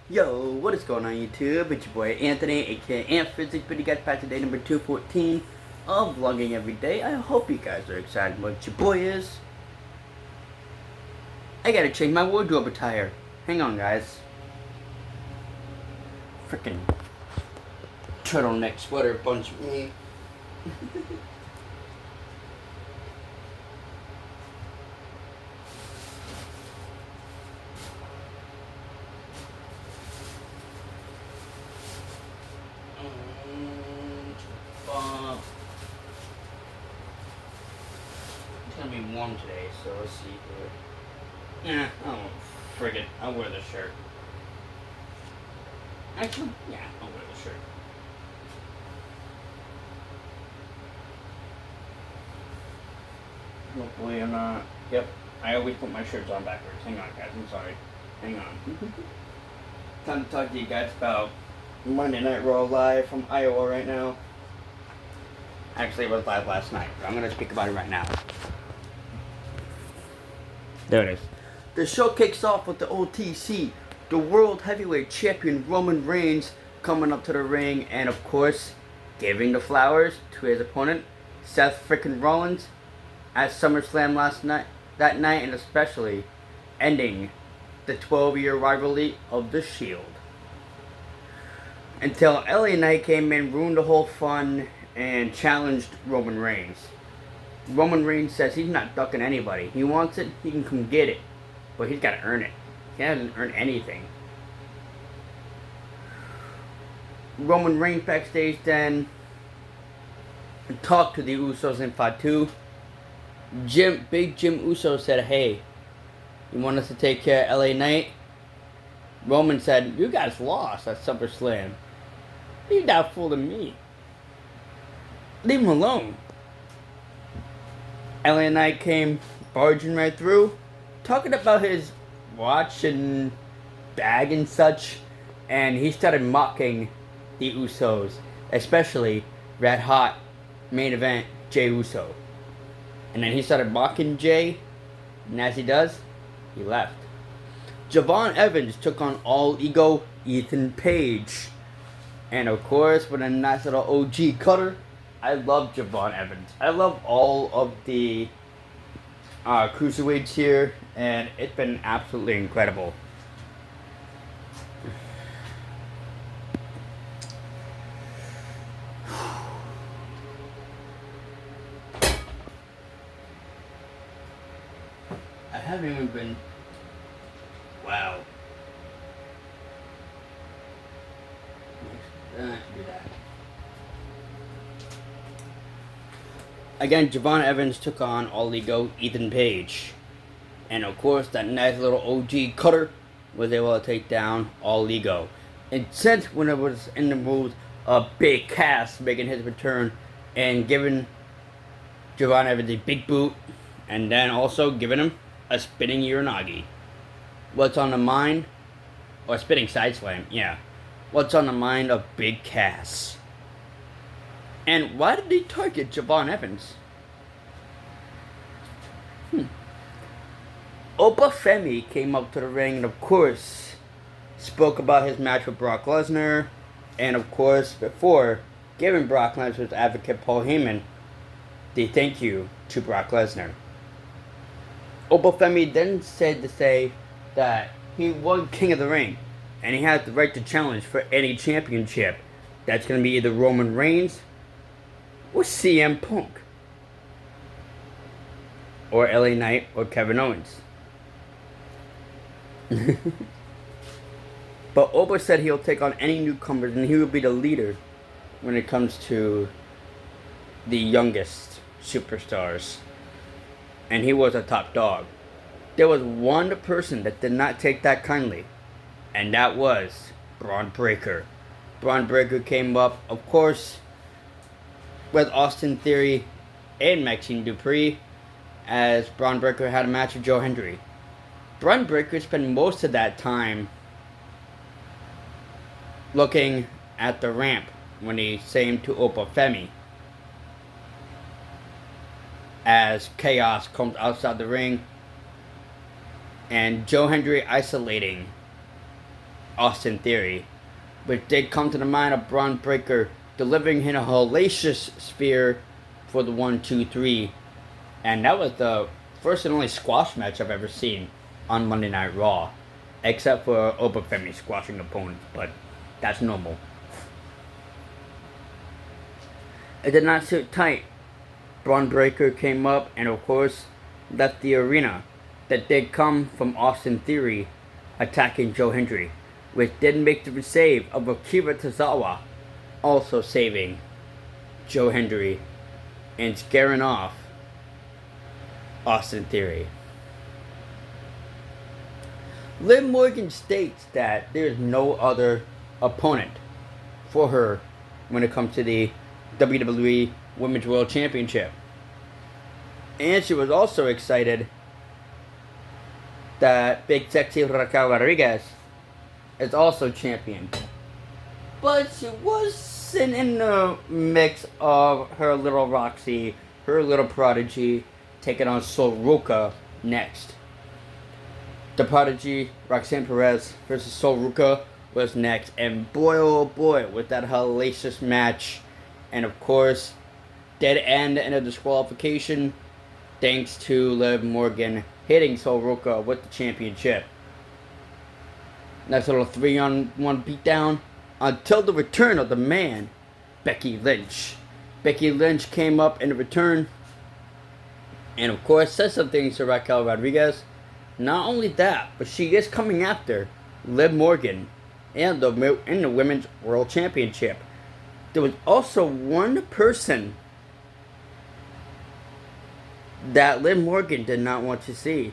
Yo, what is going on YouTube? It's your boy Anthony, aka Ant Physics, but you guys back to day number 214 of vlogging every day. I hope you guys are excited what your boy is. I gotta change my wardrobe attire. Hang on, guys. Freaking turtleneck sweater bunch of me. It's gonna be warm today, so let's see here. Oh, friggin', I'll wear the shirt. Actually, yeah, I'll wear the shirt. Hopefully I'm not. Yep, I always put my shirts on backwards. Hang on, guys, I'm sorry. Hang on. Time to talk to you guys about Monday Night Raw live from Iowa right now. Actually, it was live last night, but I'm going to speak about it right now. There it is. The show kicks off with the OTC, the World Heavyweight Champion Roman Reigns coming up to the ring and, of course, giving the flowers to his opponent, Seth freaking Rollins, at SummerSlam that night, and especially ending the 12-year rivalry of The Shield. Until LA Knight came in, ruined the whole fun, and challenged Roman Reigns. Roman Reigns says he's not ducking anybody. He wants it, he can come get it. But he's got to earn it. He hasn't earned anything. Roman Reigns backstage then talked to the Usos and Fatu. Big Jim Uso said, hey, you want us to take care of LA Knight? Roman said, you guys lost at SummerSlam. Leave that fool to me. Leave him alone. LA Knight came barging right through, talking about his watch and bag and such, and he started mocking the Usos, especially Red Hot main event Jey Uso. And then he started mocking Jey, and as he does, he left. Javon Evans took on All Ego Ethan Page. And of course, with a nice little OG cutter, I love Javon Evans. I love all of the cruiserweights here, and it's been absolutely incredible. I haven't even been. Wow. Do that. Again, Javon Evans took on All Ego Ethan Page. And of course, that nice little OG cutter was able to take down All Ego. And since when it was in the moves of Big Cass making his return and giving Javon Evans a big boot, and then also giving him a spinning Uranagi. What's on the mind? Or spinning side slam, yeah. What's on the mind of Big Cass? And why did he target Javon Evans? Opa Femi came up to the ring and, of course, spoke about his match with Brock Lesnar. And, of course, before giving Brock Lesnar's advocate Paul Heyman the thank you to Brock Lesnar. Opa Femi then said to say that he won King of the Ring, and he has the right to challenge for any championship. That's going to be either Roman Reigns or CM Punk, or LA Knight, or Kevin Owens. But Oba said he'll take on any newcomers, and he will be the leader when it comes to the youngest superstars. And he was a top dog. There was one person that did not take that kindly, and that was Braun Breaker. Braun Breaker came up, of course, with Austin Theory and Maxine Dupree, as Braun Breaker had a match with Joe Hendry. Braun Breaker spent most of that time looking at the ramp when he sang to Opa Femi, as Chaos comes outside the ring, and Joe Hendry isolating Austin Theory, which did come to the mind of Bron Breakker, delivering him a hellacious spear for the 1-2-3. And that was the first and only squash match I've ever seen on Monday Night Raw, except for Obafemi squashing opponents, but that's normal. It did not sit tight. Bron Breakker came up and, of course, left the arena. That did come from Austin Theory attacking Joe Hendry, which did make the save of Akira Tozawa, also saving Joe Hendry and scaring off Austin Theory. Liv Morgan states that there's no other opponent for her when it comes to the WWE Women's World Championship. And she was also excited that Big Sexy Raquel Rodriguez is also champion. But she wasn't in the mix of her little Roxy, her little Prodigy, taking on Sol Ruca next. The Prodigy, Roxanne Perez versus Sol Ruca was next. And boy, oh boy, with that hellacious match. And of course, dead end and a disqualification thanks to Liv Morgan hitting Sol Ruca with the championship. Nice little 3-on-1 beatdown until the return of the man, Becky Lynch. Becky Lynch came up in the return and of course said some things to Raquel Rodriguez. Not only that, but she is coming after Liv Morgan in the Women's World Championship. There was also one person that Liv Morgan did not want to see,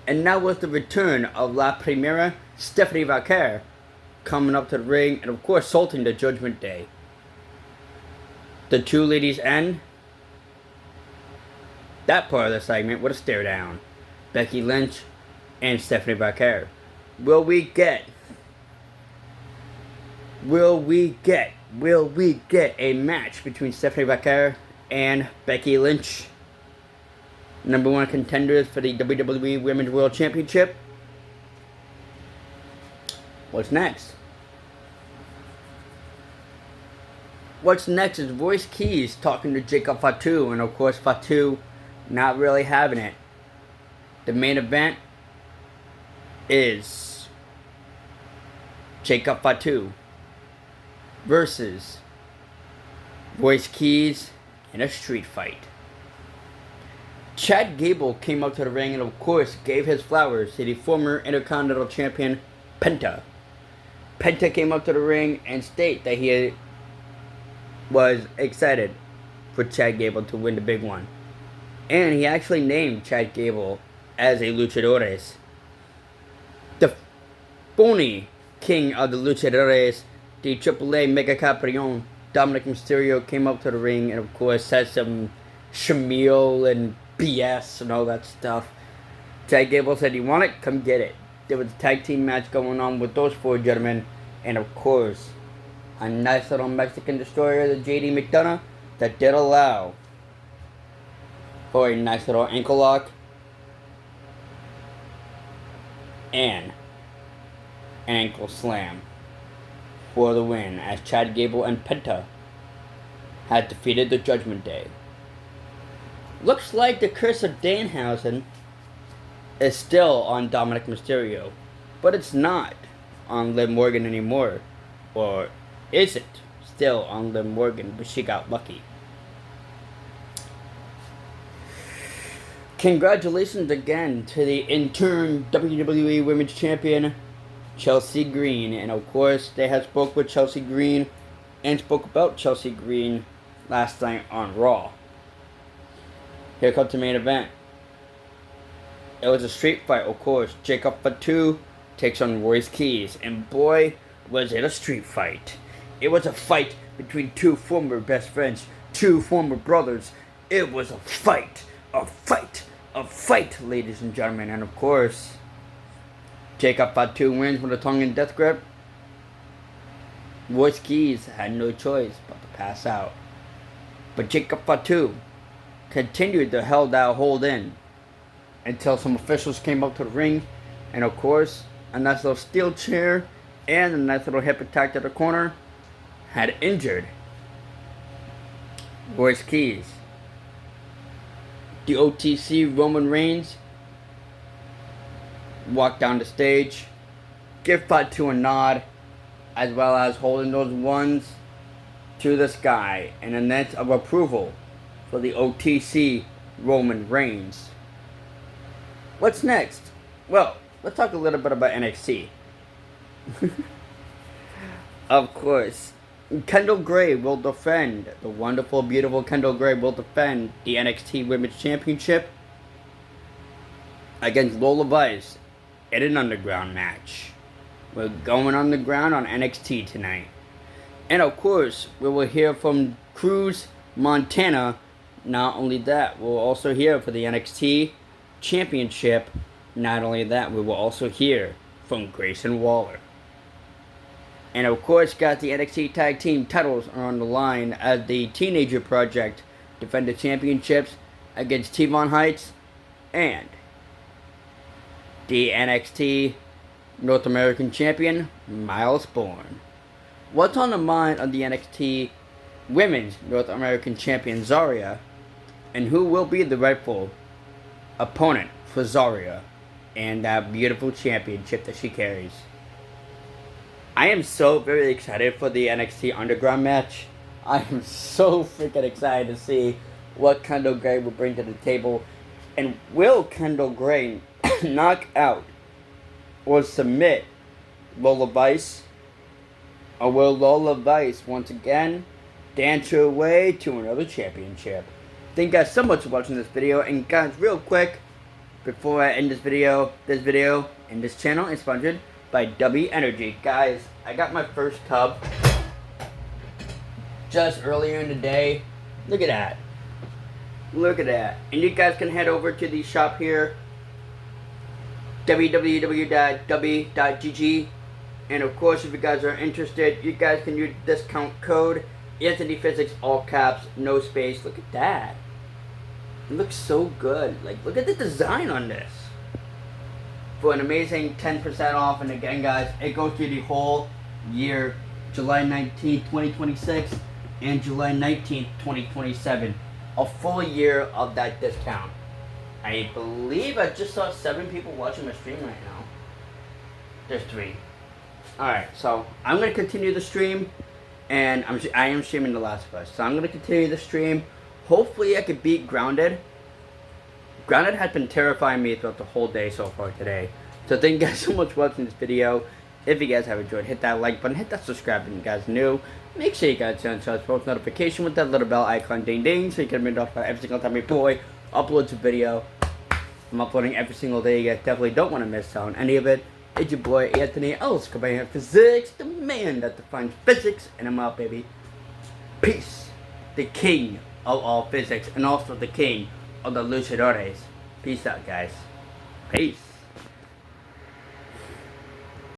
and that was the return of La Primera, Stephanie Vaquer, coming up to the ring and of course salting the Judgment Day. The two ladies end that part of the segment with a stare down. Becky Lynch and Stephanie Vaquer. Will we get a match between Stephanie Vaquer and Becky Lynch, number one contenders for the WWE Women's World Championship? What's next? What's next is Royce Keys talking to Jacob Fatu, and of course Fatu not really having it. The main event is Jacob Fatu versus Royce Keys in a street fight. Chad Gable came up to the ring and of course gave his flowers to the former Intercontinental Champion Penta. Penta came up to the ring and stated that he was excited for Chad Gable to win the big one. And he actually named Chad Gable as a luchadores. The phony king of the luchadores, the AAA Mega Caprion, Dominic Mysterio, came up to the ring and of course said some shamil and BS and all that stuff. Chad Gable said, "You want it? Come get it." There was a tag team match going on with those four gentlemen, and of course, a nice little Mexican destroyer, the JD McDonough, that did allow for a nice little ankle lock and an ankle slam for the win, as Chad Gable and Penta had defeated the Judgment Day. Looks like the curse of Danhausen is still on Dominic Mysterio, but it's not on Liv Morgan anymore. Or is it still on Liv Morgan, but she got lucky? Congratulations again to the interim WWE Women's Champion, Chelsea Green. And of course, they had spoke with Chelsea Green and spoke about Chelsea Green last night on Raw. Here comes the main event. It was a street fight, of course. Jacob Fatu takes on Royce Keys. And boy, was it a street fight. It was a fight between two former best friends, two former brothers. It was a fight. A fight. A fight, ladies and gentlemen. And of course, Jacob Fatu wins with a tongue and death grip. Royce Keys had no choice but to pass out. But Jacob Fatu continued to hold that hold in until some officials came up to the ring. And of course, a nice little steel chair And a nice little hip attack to the corner had injured Royce Keys. The OTC Roman Reigns walked down the stage, give Fatu a nod, as well as holding those ones to the sky in a net of approval for the OTC Roman Reigns. What's next? Well, let's talk a little bit about NXT. Of course, Kendall Gray will defend, the wonderful, beautiful Kendall Gray will defend the NXT Women's Championship against Lola Vice in an underground match. We're going underground on NXT tonight. And of course, we will hear from Cruz Montana. Not only that, we'll also hear for the NXT Championship. Not only that, we will also hear from Grayson Waller. And of course, got the NXT Tag Team titles are on the line as the Teenager Project defend the championships against T-Von Heights and the NXT North American Champion, Miles Bourne. What's on the mind of the NXT Women's North American Champion, Zarya, and who will be the rightful opponent for Zarya and that beautiful championship that she carries? I am so very excited for the NXT Underground match. I am so freaking excited to see what Kendall Gray will bring to the table. And will Kendall Gray knock out or submit Lola Vice? Or will Lola Vice once again dance her way to another championship? Thank you guys so much for watching this video. And guys, real quick, before I end this video and this channel is sponsored by W Energy. Guys, I got my first tub just earlier in the day. Look at that. Look at that. And you guys can head over to the shop here, www.w.gg. And of course, if you guys are interested, you guys can use discount code Anthony Physics, all caps, no space. Look at that. It looks so good. Like, look at the design on this. For an amazing 10% off. And again, guys, it goes through the whole year, July 19th, 2026 and July 19th, 2027. A full year of that discount. I believe I just saw 7 people watching my stream right now. There's 3. Alright, so I'm going to continue the stream. And I am streaming The Last of Us. So I'm going to continue the stream. Hopefully I could beat Grounded. Grounded has been terrifying me throughout the whole day so far today. So thank you guys so much for watching this video. If you guys have enjoyed, hit that like button, hit that subscribe button if you guys are new. Make sure you guys turn on post notification with that little bell icon, ding ding, so you can be notified every single time my boy uploads a video. I'm uploading every single day. You guys definitely don't want to miss out on any of it. It's your boy Anthony Elscobar Physics, the man that defines physics, and I'm out, baby. Peace. The king of all physics, and also the king of the luchadores. Peace out, guys. Peace.